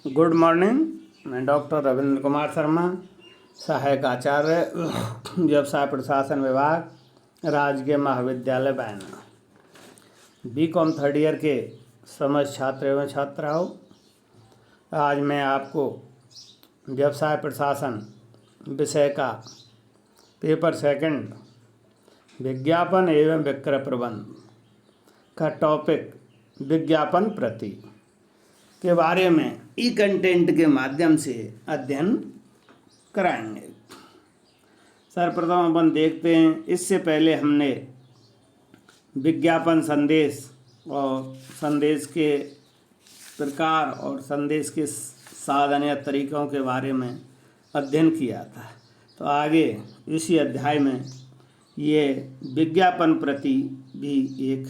Good morning. मैं doctor Ravindra Kumar Sharma, सहायक आचार्य व्यवसाय प्रशासन विभाग, राजकीय महाविद्यालय बैना। बीकॉम थर्ड ईयर के समस्त छात्र एवं छात्राओं, आज मैं आपको व्यवसाय प्रशासन विषय का पेपर सेकंड विज्ञापन एवं विक्रय प्रबंध का टॉपिक विज्ञापन प्रति के बारे में ई कंटेंट के माध्यम से अध्ययन कराएंगे। सर्वप्रथम अपन देखते हैं, इससे पहले हमने विज्ञापन संदेश और संदेश के प्रकार और संदेश के साधन या तरीकों के बारे में अध्ययन किया था। तो आगे इसी अध्याय में ये विज्ञापन प्रति भी एक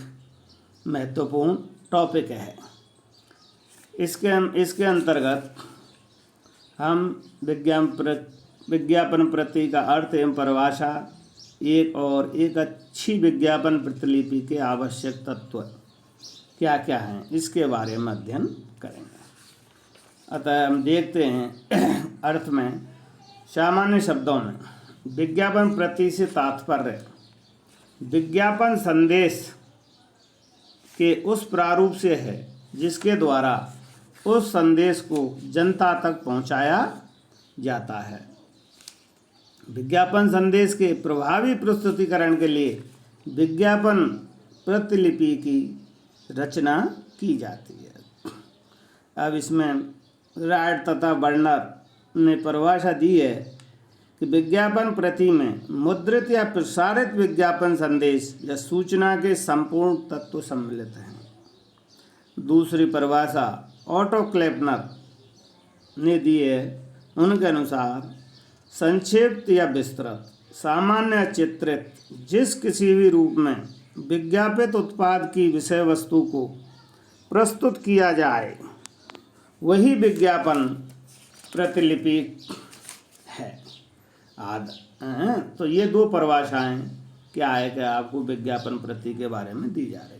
महत्वपूर्ण टॉपिक है। इसके अंतर्गत हम विज्ञापन प्रति का अर्थ एवं परिभाषा एक अच्छी विज्ञापन प्रतिलिपि के आवश्यक तत्व क्या क्या हैं, इसके बारे में अध्ययन करेंगे। अतः हम देखते हैं अर्थ में, सामान्य शब्दों में विज्ञापन प्रति से तात्पर्य विज्ञापन संदेश के उस प्रारूप से है जिसके द्वारा उस संदेश को जनता तक पहुंचाया जाता है। विज्ञापन संदेश के प्रभावी प्रस्तुतिकरण के लिए विज्ञापन प्रतिलिपि की रचना की जाती है। अब इसमें राइट तथा बर्नर ने परिभाषा दी है कि विज्ञापन प्रति में मुद्रित या प्रसारित विज्ञापन संदेश या सूचना के संपूर्ण तत्व सम्मिलित हैं। दूसरी परिभाषा ऑटो क्लेपनर ने दी है। उनके अनुसार संक्षिप्त या विस्तृत, सामान्य चित्रित, जिस किसी भी रूप में विज्ञापित उत्पाद की विषय वस्तु को प्रस्तुत किया जाए वही विज्ञापन प्रतिलिपि है। तो ये दो परिभाषाएं क्या है कि आपको विज्ञापन प्रति के बारे में दी जा रही हैं।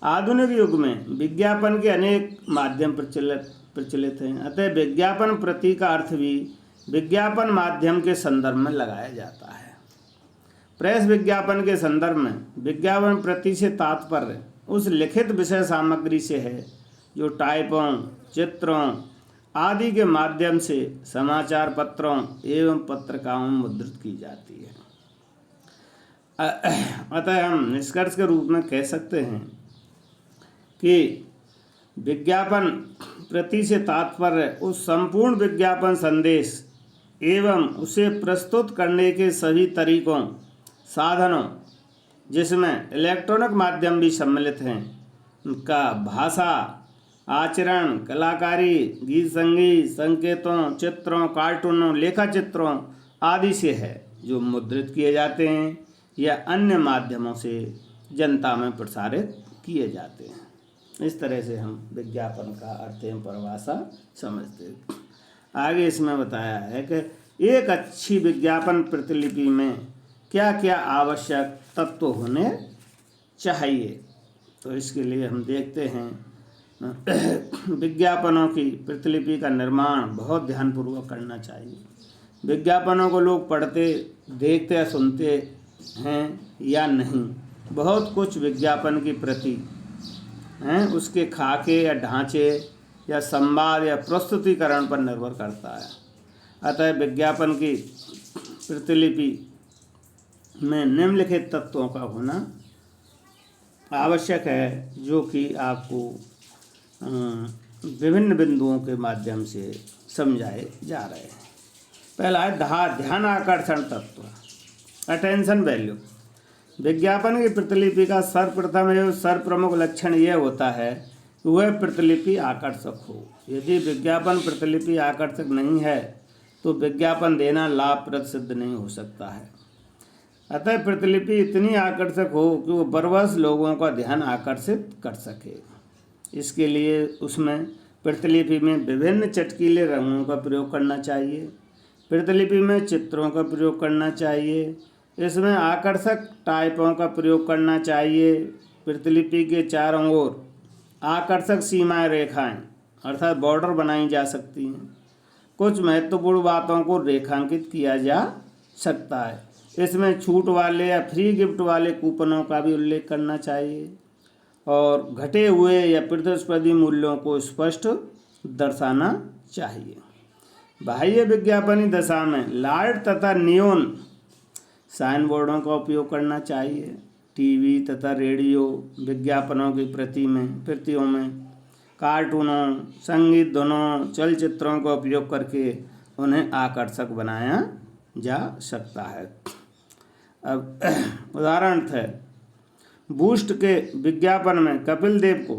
आधुनिक युग में विज्ञापन के अनेक माध्यम प्रचलित हैं, अतः विज्ञापन प्रति का अर्थ भी विज्ञापन माध्यम के संदर्भ में लगाया जाता है। प्रेस विज्ञापन के संदर्भ में विज्ञापन प्रति से तात्पर्य उस लिखित विषय सामग्री से है जो टाइपों, चित्रों आदि के माध्यम से समाचार पत्रों एवं पत्रिकाओं में मुद्रित की जाती है। अतः हम निष्कर्ष के रूप में कह सकते हैं कि विज्ञापन प्रति से तात्पर्य उस संपूर्ण विज्ञापन संदेश एवं उसे प्रस्तुत करने के सभी तरीकों, साधनों, जिसमें इलेक्ट्रॉनिक माध्यम भी सम्मिलित हैं, उनका भाषा, आचरण, कलाकारी, गीत संगीत, संकेतों, चित्रों, कार्टूनों, लेखा चित्रों आदि से है, जो मुद्रित किए जाते हैं या अन्य माध्यमों से जनता में प्रसारित किए जाते हैं। इस तरह से हम विज्ञापन का अर्थ एवं परिभाषा समझते हैं। आगे इसमें बताया है कि एक अच्छी विज्ञापन प्रतिलिपि में क्या क्या आवश्यक तत्व होने चाहिए। तो इसके लिए हम देखते हैं विज्ञापनों की प्रतिलिपि का निर्माण बहुत ध्यानपूर्वक करना चाहिए। विज्ञापनों को लोग पढ़ते, देखते या सुनते हैं या नहीं, बहुत कुछ विज्ञापन की प्रति हैं उसके खाके या ढांचे या संवाद या प्रस्तुतिकरण पर निर्भर करता है। अतः विज्ञापन की प्रतिलिपि में निम्नलिखित तत्वों का होना आवश्यक है, जो कि आपको विभिन्न बिंदुओं के माध्यम से समझाए जा रहे हैं। पहला है ध्यान आकर्षण तत्व, अटेंशन वैल्यू। विज्ञापन की प्रतिलिपि का सर्वप्रथम एवं सर्वप्रमुख लक्षण यह होता है कि वह प्रतिलिपि आकर्षक हो। यदि विज्ञापन प्रतिलिपि आकर्षक नहीं है तो विज्ञापन देना लाभप्रद सिद्ध नहीं हो सकता है। अतः प्रतिलिपि इतनी आकर्षक हो कि वो बरबस लोगों का ध्यान आकर्षित कर सके। इसके लिए उसमें प्रतिलिपि में विभिन्न चटकीले रंगों का प्रयोग करना चाहिए। प्रतिलिपि में चित्रों का प्रयोग करना चाहिए। इसमें आकर्षक टाइपों का प्रयोग करना चाहिए। प्रतिलिपि के चारों ओर आकर्षक सीमाएं, रेखाएं अर्थात बॉर्डर बनाई जा सकती हैं। कुछ महत्वपूर्ण बातों को रेखांकित किया जा सकता है। इसमें छूट वाले या फ्री गिफ्ट वाले कूपनों का भी उल्लेख करना चाहिए और घटे हुए या प्रतिस्पर्धी मूल्यों को स्पष्ट दर्शाना चाहिए। बाह्य विज्ञापनी दशा में लाइट तथा नियोन साइन बोर्डों का उपयोग करना चाहिए। टीवी तथा रेडियो विज्ञापनों की प्रतियों में कार्टूनों, संगीत धुनों, चलचित्रों का उपयोग करके उन्हें आकर्षक बनाया जा सकता है। अब उदाहरण है, बूस्ट के विज्ञापन में कपिल देव को,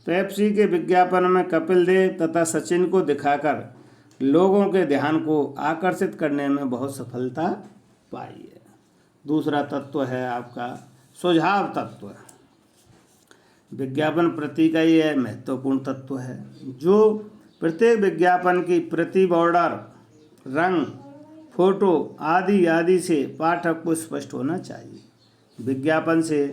पेप्सी के विज्ञापन में कपिल देव तथा सचिन को दिखाकर लोगों के ध्यान को आकर्षित करने में बहुत सफलता पाई है। दूसरा तत्व है आपका सुझाव तत्व। विज्ञापन प्रति का यह महत्वपूर्ण तत्व है जो प्रत्येक विज्ञापन की प्रति, बॉर्डर, रंग, फोटो आदि से पाठक को स्पष्ट होना चाहिए। विज्ञापन से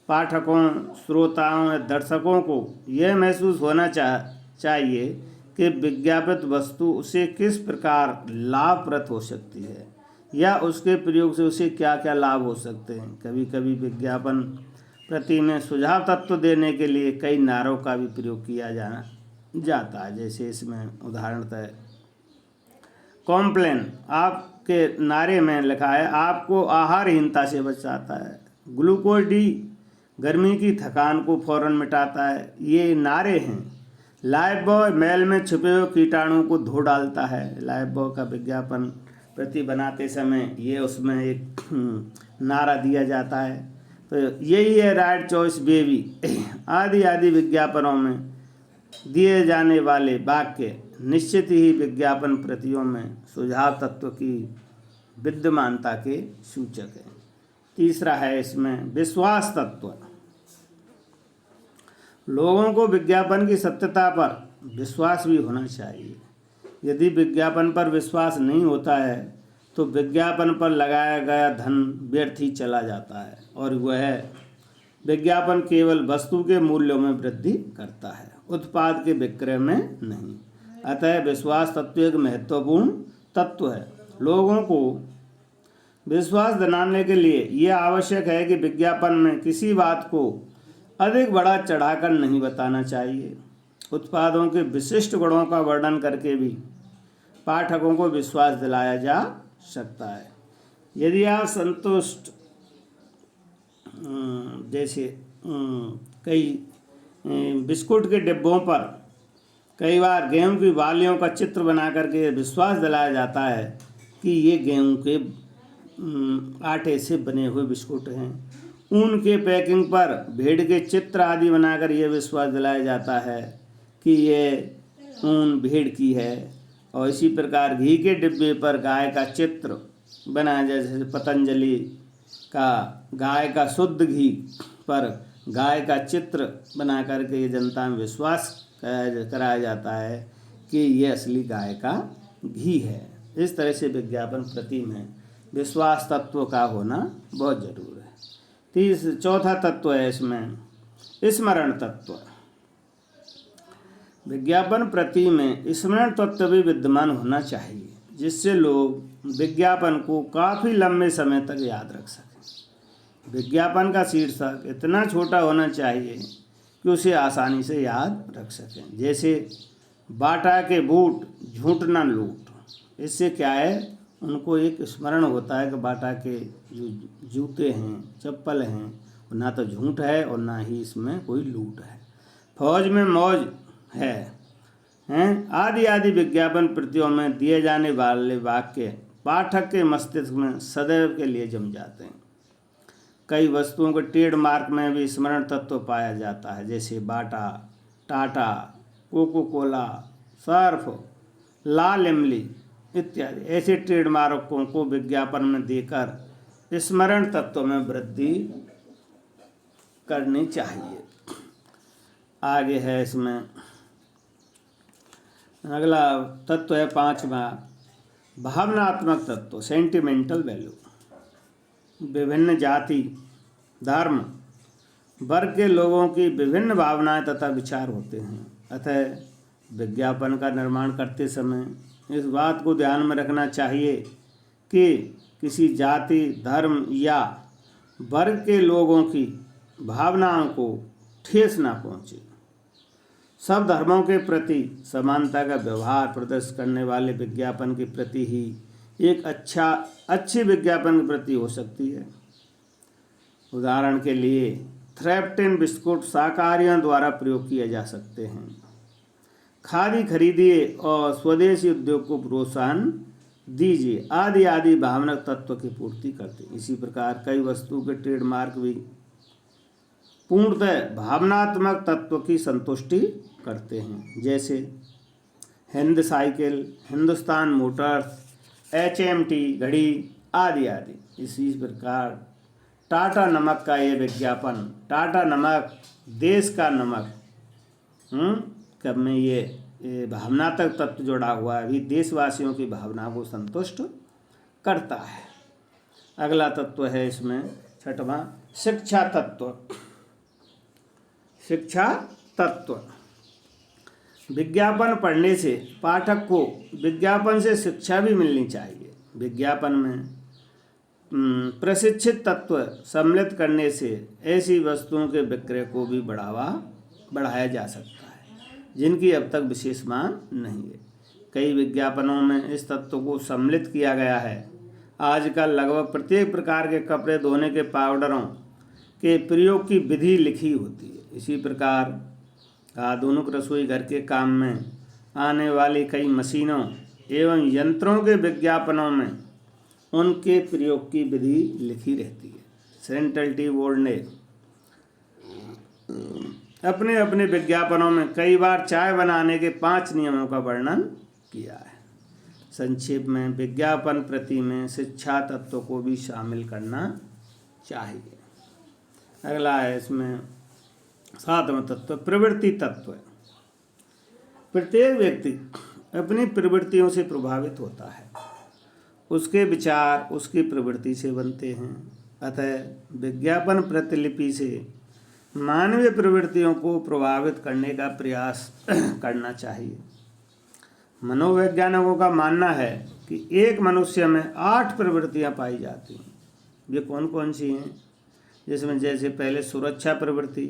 पाठकों, श्रोताओं या दर्शकों को यह महसूस होना चाहिए कि विज्ञापित वस्तु उसे किस प्रकार लाभप्रद हो सकती है या उसके प्रयोग से उसे क्या क्या लाभ हो सकते हैं। कभी कभी विज्ञापन प्रति में सुझाव तत्व देने के लिए कई नारों का भी प्रयोग किया जाता है। जैसे इसमें उदाहरणतः कॉम्प्लेन, आपके नारे में लिखा है आपको आहारहीनता से बचाता है। ग्लूकोज डी गर्मी की थकान को फौरन मिटाता है। ये नारे हैं। लाइफ बॉय मैल में छुपे हुए कीटाणुओं को धो डालता है। लाइफ बॉय का विज्ञापन प्रति बनाते समय ये उसमें एक नारा दिया जाता है। तो यही है राइट चॉइस बेबी आदि विज्ञापनों में दिए जाने वाले वाक्य निश्चित ही विज्ञापन प्रतियों में सुझाव तत्व की विद्यमानता के सूचक है। तीसरा है इसमें विश्वास तत्व। लोगों को विज्ञापन की सत्यता पर विश्वास भी होना चाहिए। यदि विज्ञापन पर विश्वास नहीं होता है तो विज्ञापन पर लगाया गया धन व्यर्थ ही चला जाता है और वह विज्ञापन केवल वस्तु के मूल्यों में वृद्धि करता है, उत्पाद के विक्रय में नहीं। अतः विश्वास तत्व एक महत्वपूर्ण तत्व है। लोगों को विश्वास दिलाने के लिए यह आवश्यक है कि विज्ञापन में किसी बात को अधिक बढ़ा चढ़ाकर नहीं बताना चाहिए। उत्पादों के विशिष्ट गुणों का वर्णन करके भी पाठकों को विश्वास दिलाया जा सकता है। यदि आप संतुष्ट, जैसे कई बिस्कुट के डिब्बों पर कई बार गेहूं की बालियों का चित्र बना करके विश्वास दिलाया जाता है कि ये गेहूं के आटे से बने हुए बिस्कुट हैं। ऊन के पैकिंग पर भेड़ के चित्र आदि बनाकर यह विश्वास दिलाया जाता है कि ये ऊन भेड़ की है। और इसी प्रकार घी के डिब्बे पर गाय का चित्र बनाया जाए, जैसे पतंजलि का गाय का शुद्ध घी पर गाय का चित्र बना करके ये जनता में विश्वास कराया जाता है कि ये असली गाय का घी है। इस तरह से विज्ञापन प्रति में विश्वास तत्व का होना बहुत जरूरी है। चौथा तत्व है इसमें स्मरण तत्व। विज्ञापन प्रति में स्मरण तत्व भी विद्यमान होना चाहिए जिससे लोग विज्ञापन को काफ़ी लंबे समय तक याद रख सकें। विज्ञापन का शीर्षक इतना छोटा होना चाहिए कि उसे आसानी से याद रख सकें। जैसे बाटा के बूट झूठ ना लूट। इससे क्या है, उनको एक स्मरण होता है कि बाटा के जो जूते हैं, चप्पल हैं, ना तो झूठ है और ना ही इसमें कोई लूट है। फौज में मौज हैं आदि विज्ञापन प्रतियों में दिए जाने वाले वाक्य पाठक के मस्तिष्क में सदैव के लिए जम जाते हैं। कई वस्तुओं के ट्रेडमार्क में भी स्मरण तत्व पाया जाता है, जैसे बाटा, टाटा, कोको कोला, सर्फ, लाल इमली इत्यादि। ऐसे ट्रेडमार्कों को विज्ञापन में देकर स्मरण तत्व में वृद्धि करनी चाहिए। आगे है इसमें अगला तत्व है पांचवा भावनात्मक तत्व, सेंटिमेंटल वैल्यू। विभिन्न जाति, धर्म, वर्ग के लोगों की विभिन्न भावनाएं तथा विचार होते हैं। अतः विज्ञापन का निर्माण करते समय इस बात को ध्यान में रखना चाहिए कि किसी जाति, धर्म या वर्ग के लोगों की भावनाओं को ठेस ना पहुँचे। सब धर्मों के प्रति समानता का व्यवहार प्रदर्शित करने वाले विज्ञापन के प्रति ही एक अच्छी विज्ञापन की प्रति हो सकती है। उदाहरण के लिए थ्रेप्टिन बिस्कुट शाकाहारियों द्वारा प्रयोग किए जा सकते हैं। खादी खरीदिए और स्वदेशी उद्योग को प्रोत्साहन दीजिए आदि आदि भावनात्मक तत्व की पूर्ति करते। इसी प्रकार कई वस्तुओं के ट्रेडमार्क भी पूर्णतः भावनात्मक तत्व की संतुष्टि करते हैं, जैसे Hind cycle, Hindustan Motors, HMT घड़ी आदि आदि। इसी प्रकार टाटा नमक का ये विज्ञापन, टाटा नमक देश का नमक, कब में ये भावनात्मक तत्व जुड़ा हुआ है, भी देशवासियों की भावना को संतुष्ट करता है। अगला तत्व है इसमें छठवां, शिक्षा तत्व। शिक्षा तत्व, विज्ञापन पढ़ने से पाठक को विज्ञापन से शिक्षा भी मिलनी चाहिए। विज्ञापन में प्रशिक्षित तत्व सम्मिलित करने से ऐसी वस्तुओं के विक्रय को भी बढ़ाया जा सकता है जिनकी अब तक विशेष मांग नहीं है। कई विज्ञापनों में इस तत्व को सम्मिलित किया गया है। आजकल लगभग प्रत्येक प्रकार के कपड़े धोने के पाउडरों के प्रयोग की विधि लिखी होती है। इसी प्रकार आधुनिक रसोई घर के काम में आने वाली कई मशीनों एवं यंत्रों के विज्ञापनों में उनके प्रयोग की विधि लिखी रहती है। सेंट्रल टी बोर्ड ने अपने अपने विज्ञापनों में कई बार चाय बनाने के 5 नियमों का वर्णन किया है। संक्षेप में विज्ञापन प्रति में शिक्षा तत्व को भी शामिल करना चाहिए। अगला है इसमें 7वां तत्व, प्रवृत्ति तत्व। प्रत्येक व्यक्ति अपनी प्रवृत्तियों से प्रभावित होता है। उसके विचार उसकी प्रवृत्ति से बनते हैं। अतः विज्ञापन प्रतिलिपि से मानवीय प्रवृत्तियों को प्रभावित करने का प्रयास करना चाहिए। मनोवैज्ञानिकों का मानना है कि एक मनुष्य में 8 प्रवृत्तियां पाई जाती हैं। ये कौन कौन सी हैं? जिसमें जैसे पहले सुरक्षा प्रवृत्ति,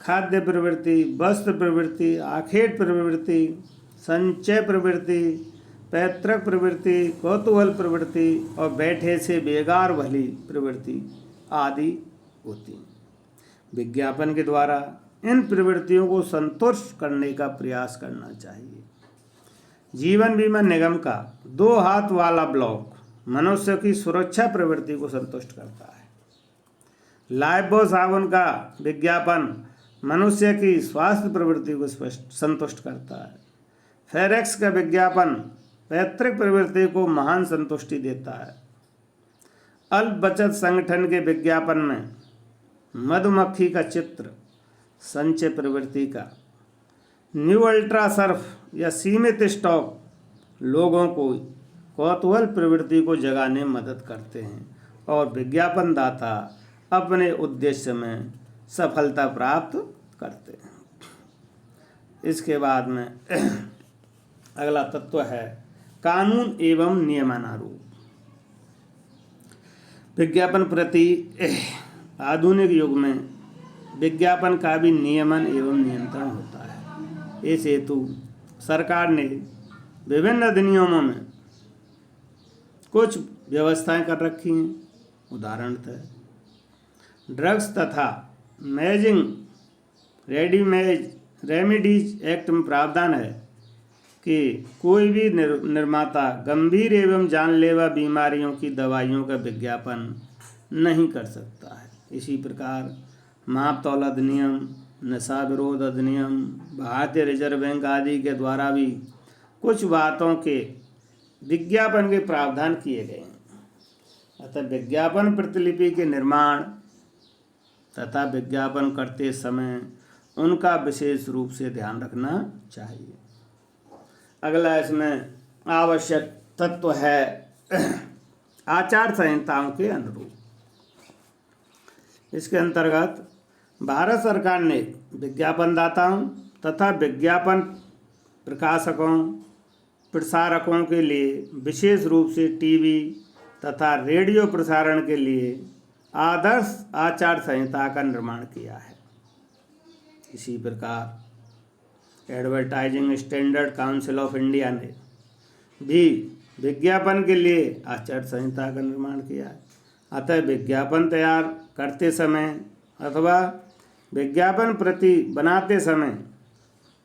खाद्य प्रवृत्ति, वस्त्र प्रवृत्ति, आखेट प्रवृत्ति, संचय प्रवृत्ति, पैतृक प्रवृत्ति, कौतूहल प्रवृत्ति और बैठे से बेगार भली प्रवृत्ति आदि होती हैं। विज्ञापन के द्वारा इन प्रवृत्तियों को संतुष्ट करने का प्रयास करना चाहिए। जीवन बीमा निगम का 2 हाथ वाला ब्लॉक मनुष्य की सुरक्षा प्रवृत्ति को संतुष्ट करता है। लाइफबॉय साबुन का विज्ञापन मनुष्य की स्वास्थ्य प्रवृत्ति को संतुष्ट करता है। फेरेक्स का विज्ञापन पैतृक प्रवृत्ति को महान संतुष्टि देता है। अल्प बचत संगठन के विज्ञापन में मधुमक्खी का चित्र संचय प्रवृत्ति का, न्यू अल्ट्रा सर्फ या सीमित स्टॉक लोगों को कौतूहल प्रवृत्ति को जगाने में मदद करते हैं और विज्ञापन दाता अपने उद्देश्य में सफलता प्राप्त करते हैं। इसके बाद में अगला तत्व है कानून एवं नियमानुरूप। विज्ञापन प्रति आधुनिक युग में विज्ञापन का भी नियमन एवं नियंत्रण होता है। इस हेतु सरकार ने विभिन्न अधिनियमों में कुछ व्यवस्थाएं कर रखी हैं। उदाहरणतः ड्रग्स तथा मैजिंग रेमेडीज एक्ट में प्रावधान है कि कोई भी निर्माता गंभीर एवं जानलेवा बीमारियों की दवाइयों का विज्ञापन नहीं कर सकता है। इसी प्रकार माप तौल अधिनियम, नशा विरोध अधिनियम, भारतीय रिजर्व बैंक आदि के द्वारा भी कुछ बातों के विज्ञापन के प्रावधान किए गए हैं। अतः विज्ञापन प्रतिलिपि के निर्माण तथा विज्ञापन करते समय उनका विशेष रूप से ध्यान रखना चाहिए। अगला इसमें आवश्यक तत्व है आचार संहिताओं के अनुरूप। इसके अंतर्गत भारत सरकार ने विज्ञापनदाताओं तथा विज्ञापन प्रकाशकों प्रसारकों के लिए विशेष रूप से टीवी तथा रेडियो प्रसारण के लिए आदर्श आचार संहिता का निर्माण किया है। इसी प्रकार advertising standard council of India ने भी विज्ञापन के लिए आचार संहिता का निर्माण किया है। अतः विज्ञापन तैयार करते समय अथवा विज्ञापन प्रति बनाते समय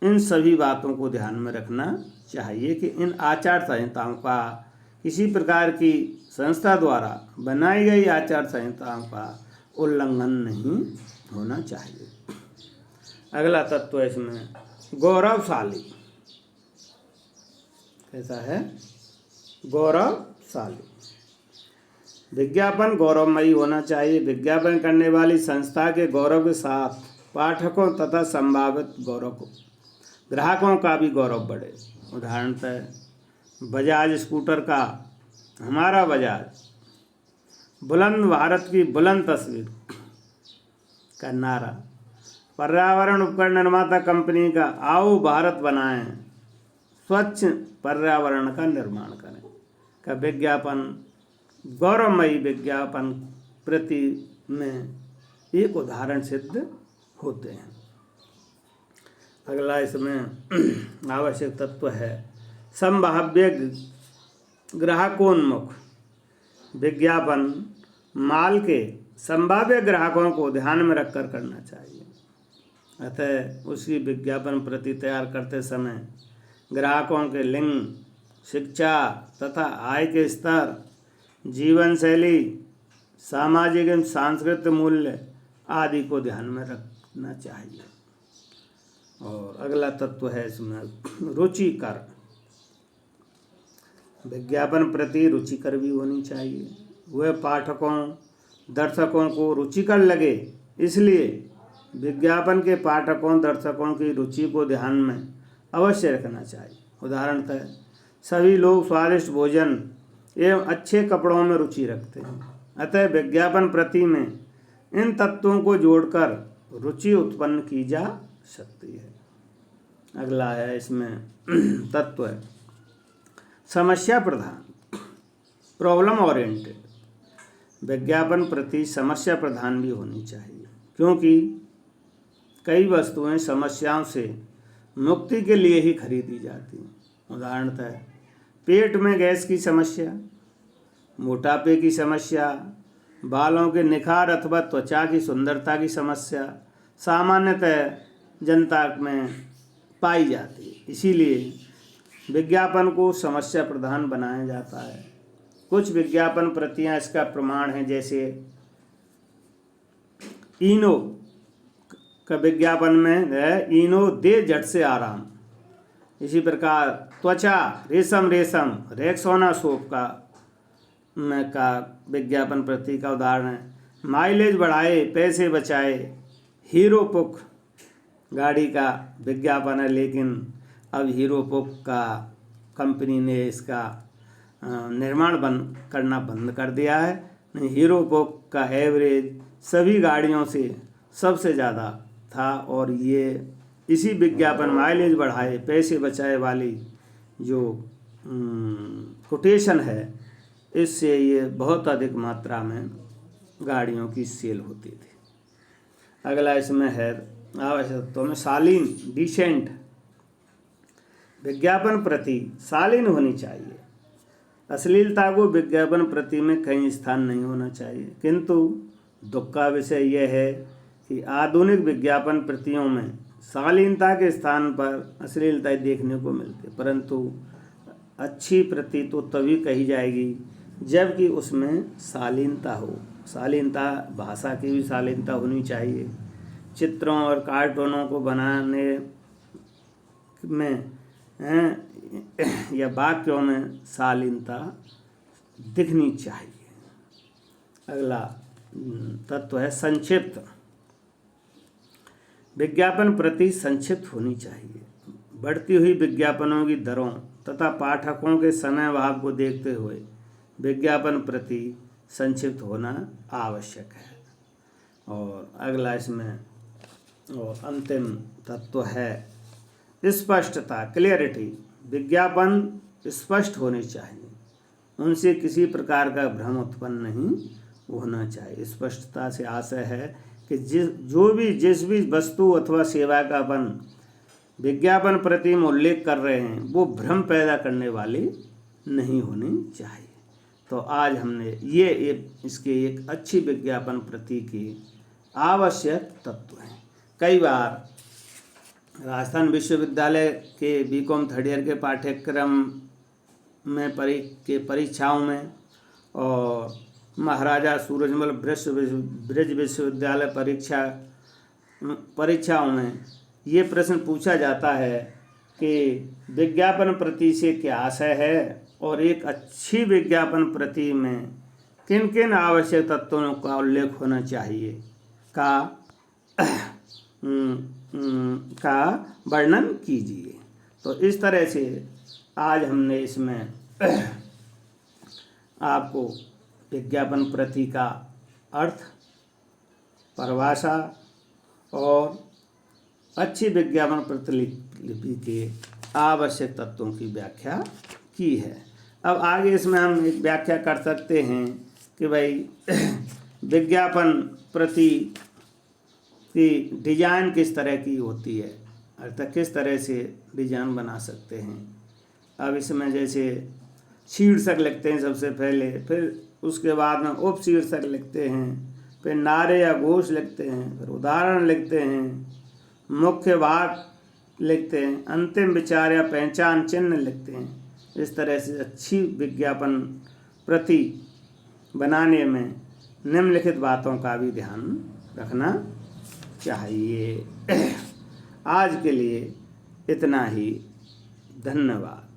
इन सभी बातों को ध्यान में रखना चाहिए कि इन आचार संहिताओं का किसी प्रकार की संस्था द्वारा बनाई गई आचार संहिताओं का उल्लंघन नहीं होना चाहिए। अगला तत्व है इसमें गौरवशाली। कैसा है? गौरवशाली। विज्ञापन गौरवमयी होना चाहिए। विज्ञापन करने वाली संस्था के गौरव के साथ पाठकों तथा संभावित ग्राहकों का भी गौरव बढ़े। उदाहरणतः बजाज स्कूटर का हमारा बजाज, बुलंद भारत की बुलंद तस्वीर का नारा, पर्यावरण उपकरण निर्माता कंपनी का आओ भारत बनाएं, स्वच्छ पर्यावरण का निर्माण करें का विज्ञापन गौरवमयी विज्ञापन प्रति में एक उदाहरण सिद्ध होते हैं। अगला इसमें आवश्यक तत्व है संभाव्य ग्राहकोन्मुख। विज्ञापन माल के संभाव्य ग्राहकों को ध्यान में रखकर करना चाहिए। अतः उसकी विज्ञापन प्रति तैयार करते समय ग्राहकों के लिंग, शिक्षा तथा आय के स्तर, जीवन शैली, सामाजिक एवं सांस्कृतिक मूल्य आदि को ध्यान में रखना चाहिए। और अगला तत्व है इसमें रुचिकर। विज्ञापन प्रति रुचिकर भी होनी चाहिए। वह पाठकों दर्शकों को रुचिकर लगे, इसलिए विज्ञापन के पाठकों दर्शकों की रुचि को ध्यान में अवश्य रखना चाहिए। उदाहरणतः सभी लोग स्वादिष्ट भोजन एवं अच्छे कपड़ों में रुचि रखते हैं। अतः विज्ञापन प्रति में इन तत्वों को जोड़कर रुचि उत्पन्न की जा सकती है। अगला है इसमें तत्व है समस्या प्रधान, प्रॉब्लम ओरिएंटेड। विज्ञापन प्रति समस्या प्रधान भी होनी चाहिए, क्योंकि कई वस्तुएं समस्याओं से मुक्ति के लिए ही खरीदी जाती हैं। उदाहरणतः पेट में गैस की समस्या, मोटापे की समस्या, बालों के निखार अथवा त्वचा की सुंदरता की समस्या सामान्यतः जनता में पाई जाती है। इसीलिए विज्ञापन को समस्या प्रधान बनाया जाता है। कुछ विज्ञापन प्रतियां इसका प्रमाण हैं, जैसे इनो का विज्ञापन में है इनो दे झट से आराम। इसी प्रकार त्वचा रेशम रेक्सोना सोप का विज्ञापन प्रति का उदाहरण है। माइलेज बढ़ाए पैसे बचाए, हीरो पुक गाड़ी का विज्ञापन है, लेकिन अब हीरो पुक का कंपनी ने इसका निर्माण करना बंद कर दिया है। हीरो पुक का एवरेज सभी गाड़ियों से सबसे ज़्यादा था, और ये इसी विज्ञापन माइलेज बढ़ाए पैसे बचाए वाली जो कोटेशन है, इससे ये बहुत अधिक मात्रा में गाड़ियों की सेल होती थी। अगला इसमें है आवश्यकताओं में शालीन, डिसेंट। विज्ञापन प्रति शालीन होनी चाहिए। अश्लीलता को विज्ञापन प्रति में कहीं स्थान नहीं होना चाहिए, किंतु दुख का विषय यह है कि आधुनिक विज्ञापन प्रतियों में शालीनता के स्थान पर अश्लीलता देखने को मिलती है। परंतु अच्छी प्रति तो तभी कही जाएगी जबकि उसमें शालीनता हो। शालीनता, भाषा की भी शालीनता होनी चाहिए। चित्रों और कार्टूनों को बनाने में या वाक्यों में शालीनता दिखनी चाहिए। अगला तत्व है संक्षिप्त। विज्ञापन प्रति संक्षिप्त होनी चाहिए। बढ़ती हुई विज्ञापनों की दरों तथा पाठकों के समय भाव को देखते हुए विज्ञापन प्रति संक्षिप्त होना आवश्यक है। और अगला इसमें और अंतिम तत्व है स्पष्टता, क्लियरिटी, विज्ञापन स्पष्ट होने चाहिए, उनसे किसी प्रकार का भ्रम उत्पन्न नहीं होना चाहिए। स्पष्टता से आशय है कि जिस भी वस्तु अथवा सेवा का अपन विज्ञापन प्रति में उल्लेख कर रहे हैं वो भ्रम पैदा करने वाले नहीं होने चाहिए। तो आज हमने इसके एक अच्छी विज्ञापन प्रति के आवश्यक तत्व हैं। कई बार राजस्थान विश्वविद्यालय के बीकॉम थर्ड ईयर के पाठ्यक्रम में परीक्षाओं में और महाराजा सूरजमल ब्रज विश्वविद्यालय परीक्षाओं में ये प्रश्न पूछा जाता है कि विज्ञापन प्रति से क्या आशय है और एक अच्छी विज्ञापन प्रति में किन किन आवश्यक तत्वों का उल्लेख होना चाहिए का वर्णन कीजिए। तो इस तरह से आज हमने इसमें आपको विज्ञापन प्रति का अर्थ, परिभाषा और अच्छी विज्ञापन प्रतिलिपि के आवश्यक तत्वों की व्याख्या की है। अब आगे इसमें हम एक व्याख्या कर सकते हैं कि भाई विज्ञापन प्रति की डिजाइन किस तरह की होती है, अर्थात किस तरह से डिजाइन बना सकते हैं। अब इसमें जैसे शीर्षक लिखते हैं सबसे पहले, फिर उसके बाद में उप शीर्षक लिखते हैं, फिर नारे या घोष लिखते हैं, फिर उदाहरण लिखते हैं, मुख्य भाग लिखते हैं, अंतिम विचार या पहचान चिन्ह लिखते हैं। इस तरह से अच्छी विज्ञापन प्रति बनाने में निम्नलिखित बातों का भी ध्यान रखना चाहिए। आज के लिए इतना ही, धन्यवाद।